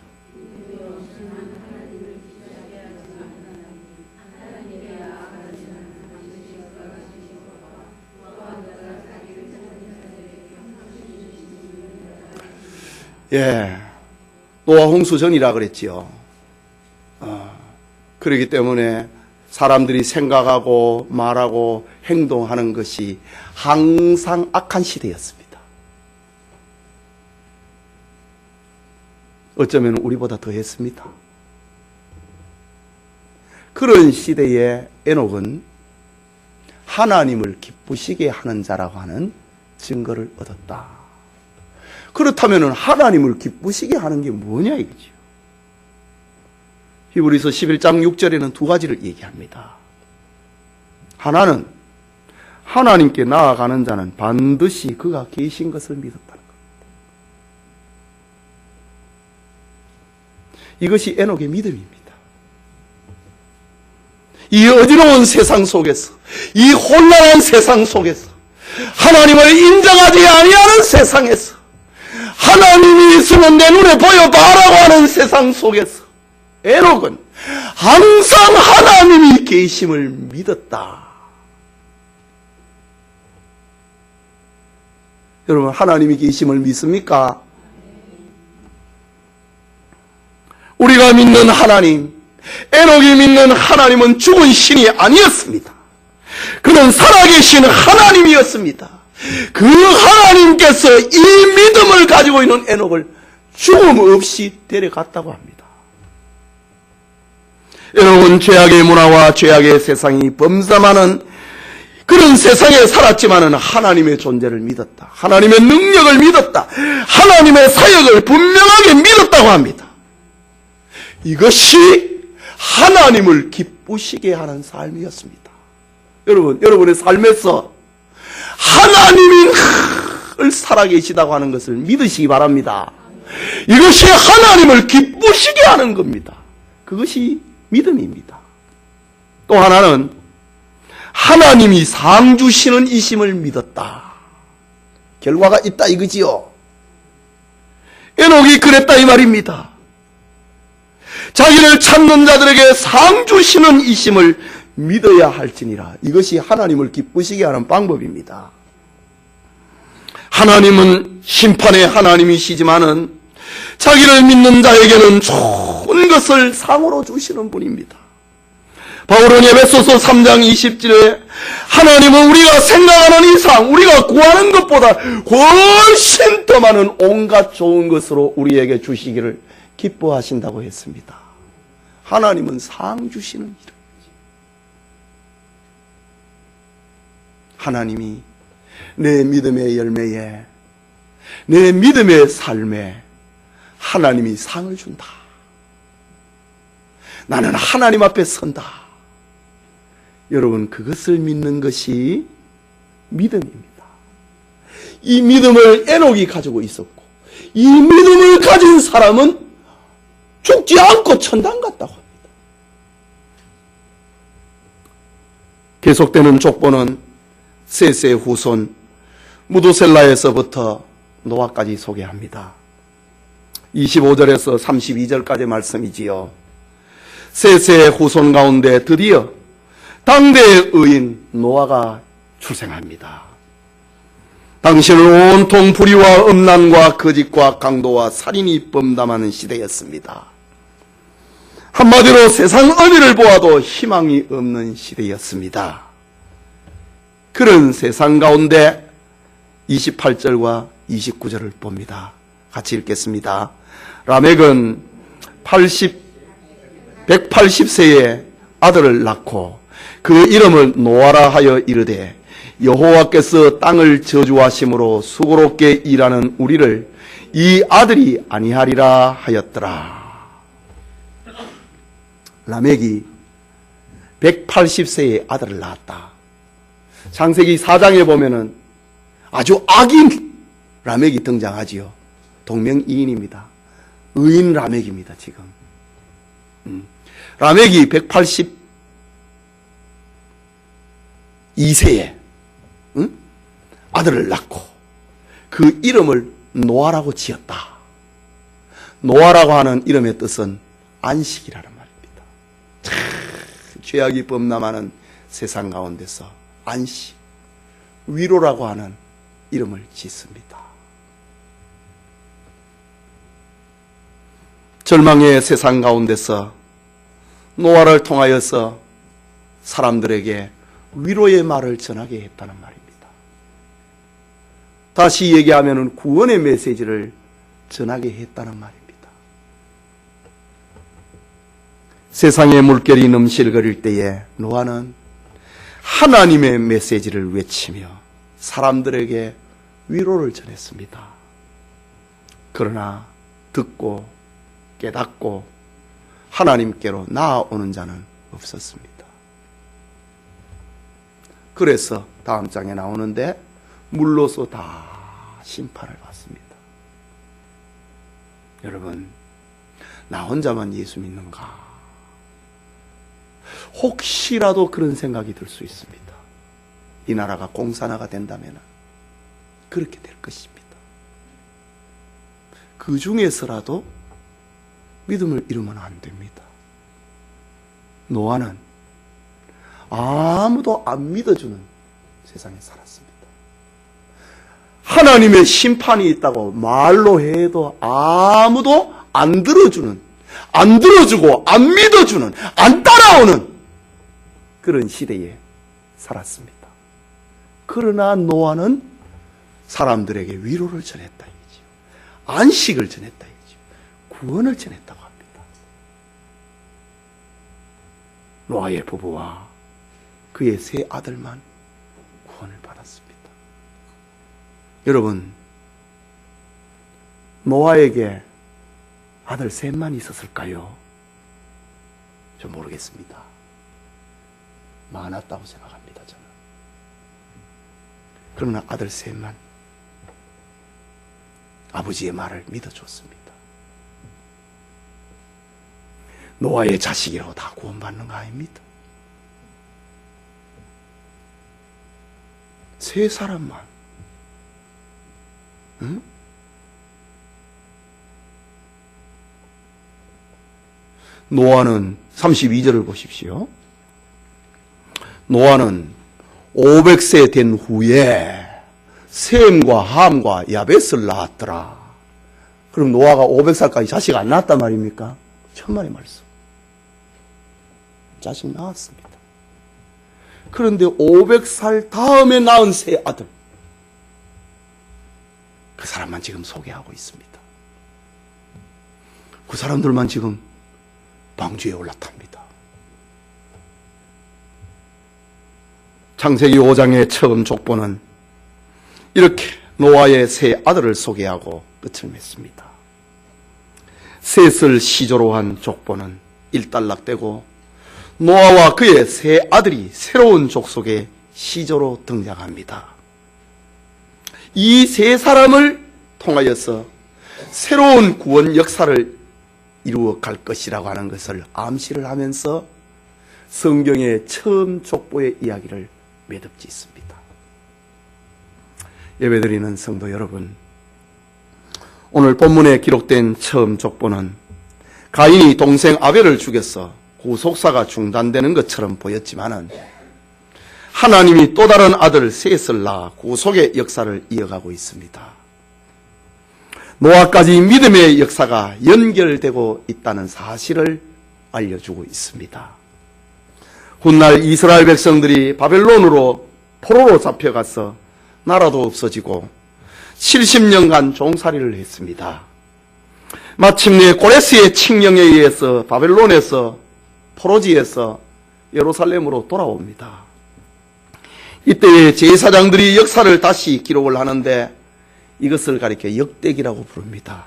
예, 노아 홍수 전이라 그랬지요. 그렇기 때문에 사람들이 생각하고 말하고 행동하는 것이 항상 악한 시대였습니다. 어쩌면 우리보다 더 했습니다. 그런 시대에 에녹은 하나님을 기쁘시게 하는 자라고 하는 증거를 얻었다. 그렇다면 하나님을 기쁘시게 하는 게 뭐냐 이거지요. 히브리서 11장 6절에는 두 가지를 얘기합니다. 하나는 하나님께 나아가는 자는 반드시 그가 계신 것을 믿었다는 겁니다. 이것이 에녹의 믿음입니다. 이 어지러운 세상 속에서, 이 혼란한 세상 속에서, 하나님을 인정하지 아니하는 세상에서, 하나님이 있으면 내 눈에 보여봐라고 하는 세상 속에서 에녹은 항상 하나님이 계심을 믿었다. 여러분, 하나님이 계심을 믿습니까? 우리가 믿는 하나님, 에녹이 믿는 하나님은 죽은 신이 아니었습니다. 그는 살아계신 하나님이었습니다. 그 하나님께서 이 믿음을 가지고 있는 에녹을 죽음 없이 데려갔다고 합니다. 에녹은 죄악의 문화와 죄악의 세상이 범람하는 그 그런 세상에 살았지만은 하나님의 존재를 믿었다. 하나님의 능력을 믿었다. 하나님의 사역을 분명하게 믿었다고 합니다. 이것이 하나님을 기쁘시게 하는 삶이었습니다. 여러분의 삶에서 하나님이 살아계시다고 하는 것을 믿으시기 바랍니다. 이것이 하나님을 기쁘시게 하는 겁니다. 그것이 믿음입니다. 또 하나는 하나님이 상 주시는 이심을 믿었다. 결과가 있다 이거지요. 에녹이 그랬다 이 말입니다. 자기를 찾는 자들에게 상 주시는 이심을 믿어야 할지니라. 이것이 하나님을 기쁘시게 하는 방법입니다. 하나님은 심판의 하나님이시지만은 자기를 믿는 자에게는 좋은 것을 상으로 주시는 분입니다. 바울은 에베소서 3장 20절에 하나님은 우리가 생각하는 이상, 우리가 구하는 것보다 훨씬 더 많은 온갖 좋은 것으로 우리에게 주시기를 기뻐하신다고 했습니다. 하나님은 상 주시는 일. 하나님이 내 믿음의 열매에, 내 믿음의 삶에 하나님이 상을 준다. 나는 하나님 앞에 선다. 여러분, 그것을 믿는 것이 믿음입니다. 이 믿음을 에녹이 가지고 있었고, 이 믿음을 가진 사람은 죽지 않고 천당 갔다고 합니다. 계속되는 족보는 셋의 후손 무두셀라에서부터 노아까지 소개합니다. 25절에서 32절까지 말씀이지요. 셋의 후손 가운데 드디어 당대의 의인 노아가 출생합니다. 당시는 온통 불의와 음란과 거짓과 강도와 살인이 범람하는 시대였습니다. 한마디로 세상 어디를 보아도 희망이 없는 시대였습니다. 그런 세상 가운데 28절과 29절을 봅니다. 같이 읽겠습니다. 라멕은 180세에 아들을 낳고 그 이름을 노아라 하여 이르되 여호와께서 땅을 저주하심으로 수고롭게 일하는 우리를 이 아들이 아니하리라 하였더라. 라멕이 180세에 아들을 낳았다. 창세기 4장에 보면은 아주 악인 라멕이 등장하지요. 동명이인입니다. 의인 라멕입니다. 지금 라멕이 182세에 아들을 낳고 그 이름을 노아라고 지었다. 노아라고 하는 이름의 뜻은 안식이라는 말입니다. 죄악이 범람하는 세상 가운데서 안식, 위로라고 하는 이름을 짓습니다. 절망의 세상 가운데서 노아를 통하여서 사람들에게 위로의 말을 전하게 했다는 말입니다. 다시 얘기하면 구원의 메시지를 전하게 했다는 말입니다. 세상의 물결이 넘실거릴 때에 노아는 하나님의 메시지를 외치며 사람들에게 위로를 전했습니다. 그러나 듣고 깨닫고 하나님께로 나아오는 자는 없었습니다. 그래서 다음 장에 나오는데 물로서 다 심판을 받습니다. 여러분, 나 혼자만 예수 믿는가? 혹시라도 그런 생각이 들 수 있습니다. 이 나라가 공산화가 된다면 그렇게 될 것입니다. 그 중에서라도 믿음을 잃으면 안 됩니다. 노아는 아무도 안 믿어주는 세상에 살았습니다. 하나님의 심판이 있다고 말로 해도 아무도 안 들어주는, 안 들어주고 안 믿어주는, 안 따라오는 그런 시대에 살았습니다. 그러나 노아는 사람들에게 위로를 전했다 이거죠. 안식을 전했다 이거죠. 구원을 전했다고 합니다. 노아의 부부와 그의 세 아들만 여러분, 노아에게 아들 셋만 있었을까요? 저 모르겠습니다. 많았다고 생각합니다, 저는. 그러나 아들 셋만 아버지의 말을 믿어줬습니다. 노아의 자식이라고 다 구원받는 거 아닙니다. 세 사람만. 응? 노아는 32절을 보십시오. 노아는 500세 된 후에 셈과 함과 야벳을 낳았더라. 그럼 노아가 500살까지 자식 안 낳았단 말입니까? 천만의 말씀. 자식 낳았습니다. 그런데 500살 다음에 낳은 세 아들, 그 사람만 지금 소개하고 있습니다. 그 사람들만 지금 방주에 올라탑니다. 창세기 5장의 처음 족보는 이렇게 노아의 세 아들을 소개하고 끝을 맺습니다. 셋을 시조로 한 족보는 일단락되고 노아와 그의 세 아들이 새로운 족속의 시조로 등장합니다. 이 세 사람을 통하여서 새로운 구원 역사를 이루어 갈 것이라고 하는 것을 암시를 하면서 성경의 처음 족보의 이야기를 매듭짓습니다. 예배드리는 성도 여러분, 오늘 본문에 기록된 처음 족보는 가인이 동생 아벨을 죽여서 구속사가 중단되는 것처럼 보였지만은 하나님이 또 다른 아들 셋을 낳아 구속의 역사를 이어가고 있습니다. 노아까지 믿음의 역사가 연결되고 있다는 사실을 알려주고 있습니다. 훗날 이스라엘 백성들이 바벨론으로 포로로 잡혀가서 나라도 없어지고 70년간 종살이를 했습니다. 마침내 고레스의 칙령에 의해서 바벨론에서 포로지에서 예루살렘으로 돌아옵니다. 이때의 제사장들이 역사를 다시 기록을 하는데 이것을 가리켜 역대기라고 부릅니다.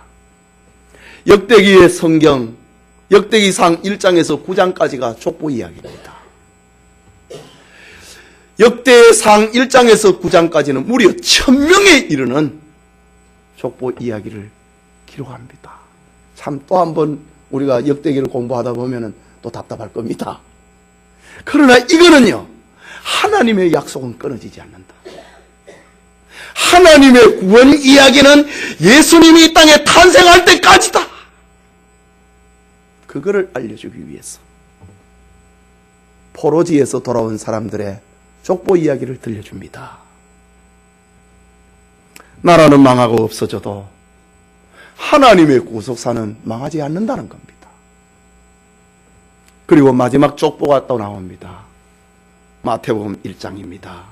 역대기의 성경, 역대기상 1장에서 9장까지가 족보 이야기입니다. 역대상 1장에서 9장까지는 무려 1000명에 이르는 족보 이야기를 기록합니다. 참 또 한 번 우리가 역대기를 공부하다 보면 또 답답할 겁니다. 그러나 이거는요, 하나님의 약속은 끊어지지 않는다. 하나님의 구원 이야기는 예수님이 이 땅에 탄생할 때까지다. 그거를 알려주기 위해서 포로지에서 돌아온 사람들의 족보 이야기를 들려줍니다. 나라는 망하고 없어져도 하나님의 구속사는 망하지 않는다는 겁니다. 그리고 마지막 족보가 또 나옵니다. 마태복음 1장입니다.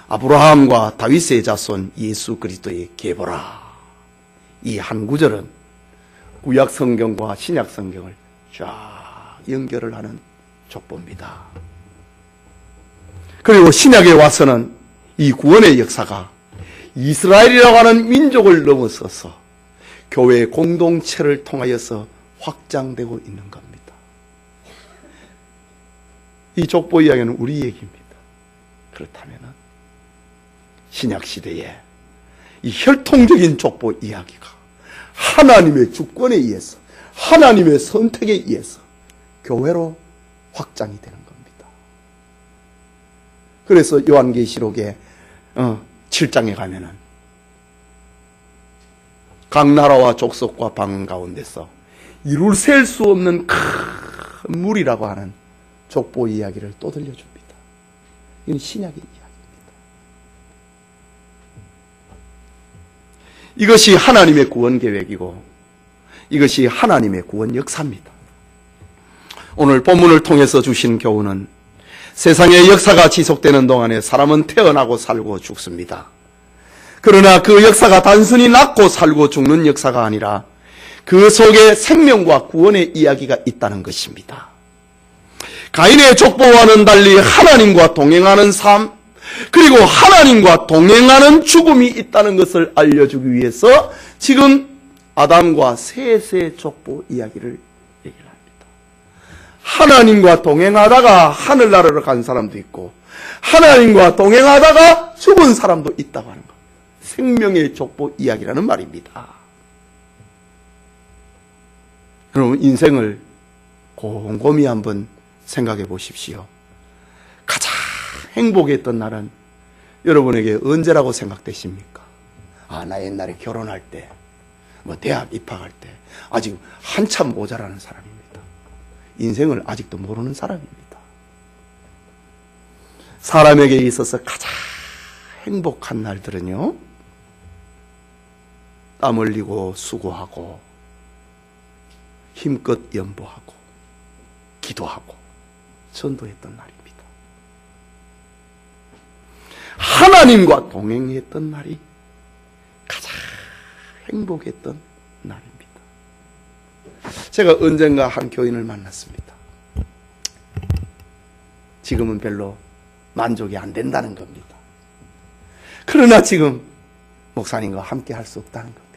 아브라함과 다윗의 자손 예수 그리스도의 계보라. 이 한 구절은 구약 성경과 신약 성경을 쫙 연결을 하는 족보입니다. 그리고 신약에 와서는 이 구원의 역사가 이스라엘이라고 하는 민족을 넘어서서 교회 공동체를 통하여서 확장되고 있는 겁니다. 이 족보 이야기는 우리 얘기입니다. 그렇다면 신약 시대에 이 혈통적인 족보 이야기가 하나님의 주권에 의해서, 하나님의 선택에 의해서 교회로 확장이 되는 겁니다. 그래서 요한계시록에 7장에 가면은 각 나라와 족속과 방 가운데서 이룰 셀 수 없는 큰 물이라고 하는 족보 이야기를 또 들려줍니다. 이건 신약의 이야기입니다. 이것이 하나님의 구원 계획이고 이것이 하나님의 구원 역사입니다. 오늘 본문을 통해서 주신 교훈은 세상의 역사가 지속되는 동안에 사람은 태어나고 살고 죽습니다. 그러나 그 역사가 단순히 낳고 살고 죽는 역사가 아니라 그 속에 생명과 구원의 이야기가 있다는 것입니다. 가인의 족보와는 달리 하나님과 동행하는 삶, 그리고 하나님과 동행하는 죽음이 있다는 것을 알려주기 위해서 지금 아담과 셋의 족보 이야기를 얘기를 합니다. 하나님과 동행하다가 하늘나라로 간 사람도 있고 하나님과 동행하다가 죽은 사람도 있다고 하는 것. 생명의 족보 이야기라는 말입니다. 여러분, 인생을 곰곰이 한번 생각해 보십시오. 가장 행복했던 날은 여러분에게 언제라고 생각되십니까? 나 옛날에 결혼할 때, 대학 입학할 때, 아직 한참 모자라는 사람입니다. 인생을 아직도 모르는 사람입니다. 사람에게 있어서 가장 행복한 날들은요, 땀 흘리고 수고하고 힘껏 연보하고 기도하고 전도했던 날입니다. 하나님과 동행했던 날이 가장 행복했던 날입니다. 제가 언젠가 한 교인을 만났습니다. 지금은 별로 만족이 안 된다는 겁니다. 그러나 지금 목사님과 함께 할 수 없다는 겁니다.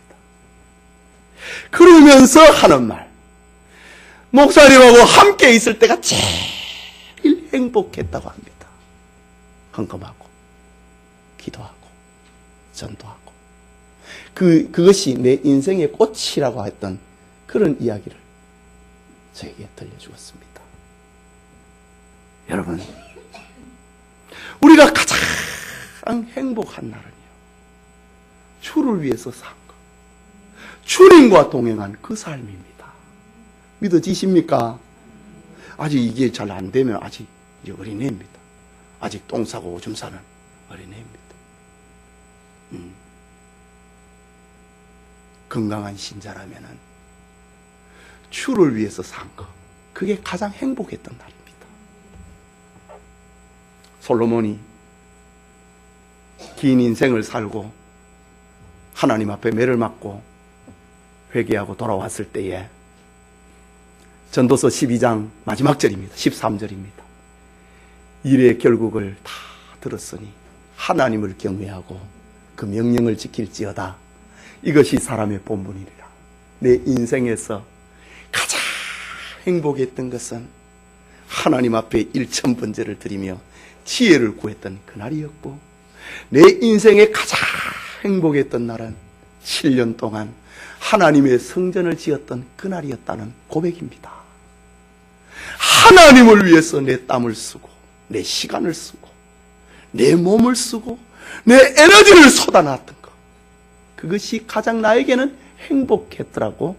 그러면서 하는 말, 목사님하고 함께 있을 때가 제일 행복했다고 합니다. 헌금하고 기도하고 전도하고 그것이 내 인생의 꽃이라고 했던 그런 이야기를 저에게 들려주었습니다. 여러분, 우리가 가장 행복한 날은요, 주를 위해서 산 것, 주님과 동행한 그 삶입니다. 믿어지십니까? 아직 이게 잘 안 되면 아직 어린애입니다. 아직 똥 싸고 오줌 싸는 어린애입니다. 건강한 신자라면은 주를 위해서 산 것, 그게 가장 행복했던 날입니다. 솔로몬이 긴 인생을 살고 하나님 앞에 매를 맞고 회개하고 돌아왔을 때에 전도서 12장 마지막 절입니다. 13절입니다. 일의 결국을 다 들었으니 하나님을 경외하고 그 명령을 지킬지어다. 이것이 사람의 본분이라. 내 인생에서 가장 행복했던 것은 하나님 앞에 일천번제를 드리며 지혜를 구했던 그날이었고, 내 인생의 가장 행복했던 날은 7년 동안 하나님의 성전을 지었던 그날이었다는 고백입니다. 하나님을 위해서 내 땀을 쓰고 내 시간을 쓰고 내 몸을 쓰고 내 에너지를 쏟아놨던 것, 그것이 가장 나에게는 행복했더라고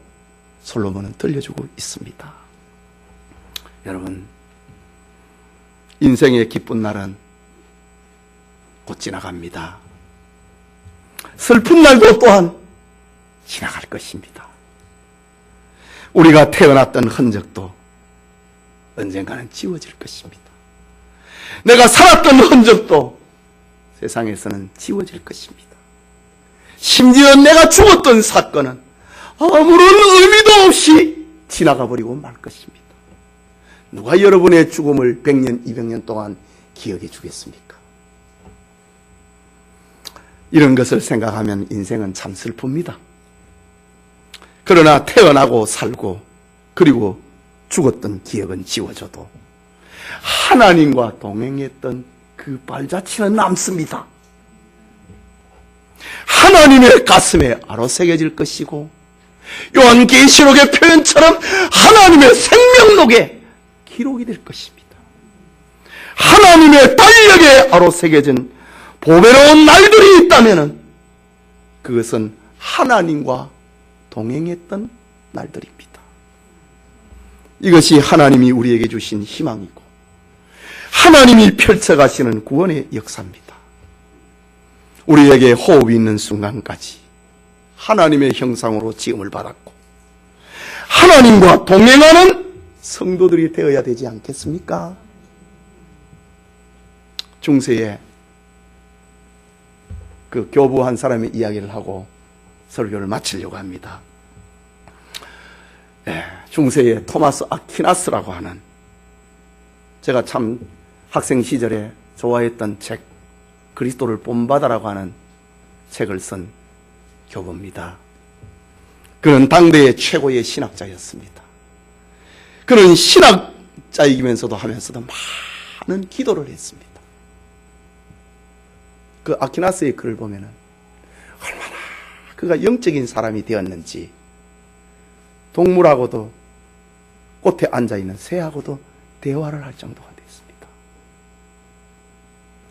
솔로몬은 들려주고 있습니다. 여러분, 인생의 기쁜 날은 곧 지나갑니다. 슬픈 날도 또한 지나갈 것입니다. 우리가 태어났던 흔적도 언젠가는 지워질 것입니다. 내가 살았던 흔적도 세상에서는 지워질 것입니다. 심지어 내가 죽었던 사건은 아무런 의미도 없이 지나가 버리고 말 것입니다. 누가 여러분의 죽음을 100년, 200년 동안 기억해 주겠습니까? 이런 것을 생각하면 인생은 참 슬픕니다. 그러나 태어나고 살고 그리고 죽었던 기억은 지워져도 하나님과 동행했던 그 발자취는 남습니다. 하나님의 가슴에 아로새겨질 것이고, 요한계시록의 표현처럼 하나님의 생명록에 기록이 될 것입니다. 하나님의 달력에 아로새겨진 보배로운 날들이 있다면 그것은 하나님과 동행했던 날들입니다. 이것이 하나님이 우리에게 주신 희망이고 하나님이 펼쳐가시는 구원의 역사입니다. 우리에게 호흡이 있는 순간까지 하나님의 형상으로 지음을 받았고 하나님과 동행하는 성도들이 되어야 되지 않겠습니까? 중세에 그 교부 한 사람의 이야기를 하고 설교를 마치려고 합니다. 중세의 토마스 아퀴나스라고 하는, 제가 참 학생 시절에 좋아했던 책 그리스도를 본받아라고 하는 책을 쓴 교부입니다. 그는 당대의 최고의 신학자였습니다. 그는 신학자이면서도 하면서도 많은 기도를 했습니다. 그 아퀴나스의 글을 보면은 얼마나 그가 영적인 사람이 되었는지, 동물하고도 꽃에 앉아있는 새하고도 대화를 할 정도가 됐습니다.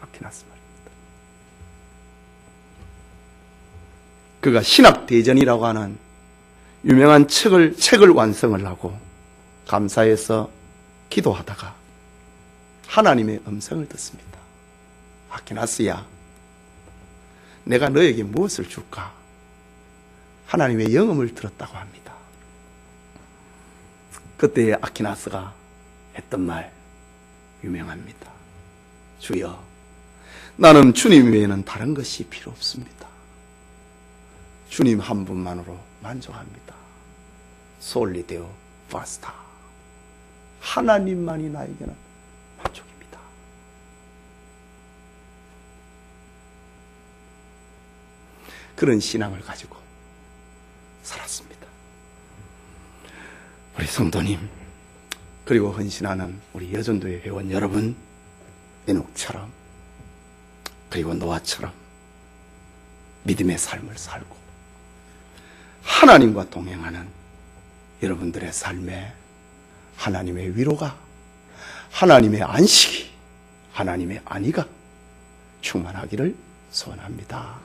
아퀴나스 말입니다. 그가 신학대전이라고 하는 유명한 책을 완성을 하고 감사해서 기도하다가 하나님의 음성을 듣습니다. 아퀴나스야, 내가 너에게 무엇을 줄까? 하나님의 영음을 들었다고 합니다. 그때 아퀴나스가 했던 말 유명합니다. 주여, 나는 주님 외에는 다른 것이 필요 없습니다. 주님 한 분만으로 만족합니다. 솔리 데오 바스타. 하나님만이 나에게는 만족입니다. 그런 신앙을 가지고 살았습니다. 우리 성도님, 그리고 헌신하는 우리 여전도의 회원 여러분, 에녹처럼, 그리고 노아처럼 믿음의 삶을 살고 하나님과 동행하는 여러분들의 삶에 하나님의 위로가, 하나님의 안식이, 하나님의 안위가 충만하기를 소원합니다.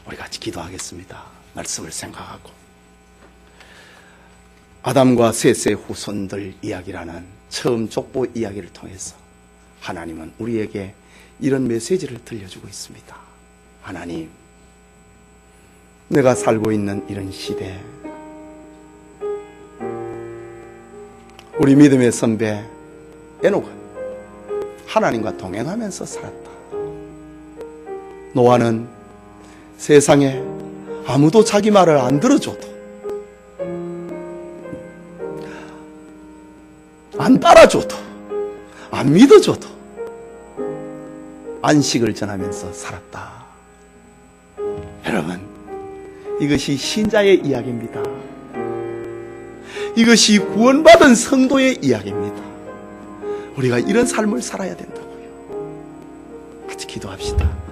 우리 같이 기도하겠습니다. 말씀을 생각하고, 아담과 셋의 후손들 이야기라는 처음 족보 이야기를 통해서 하나님은 우리에게 이런 메시지를 들려주고 있습니다. 하나님, 내가 살고 있는 이런 시대, 우리 믿음의 선배 에녹은 하나님과 동행하면서 살았다. 노아는 세상에 아무도 자기 말을 안 들어줘도, 안 따라줘도, 안 믿어줘도 안식을 전하면서 살았다. 여러분, 이것이 신자의 이야기입니다. 이것이 구원받은 성도의 이야기입니다. 우리가 이런 삶을 살아야 된다고요. 같이 기도합시다.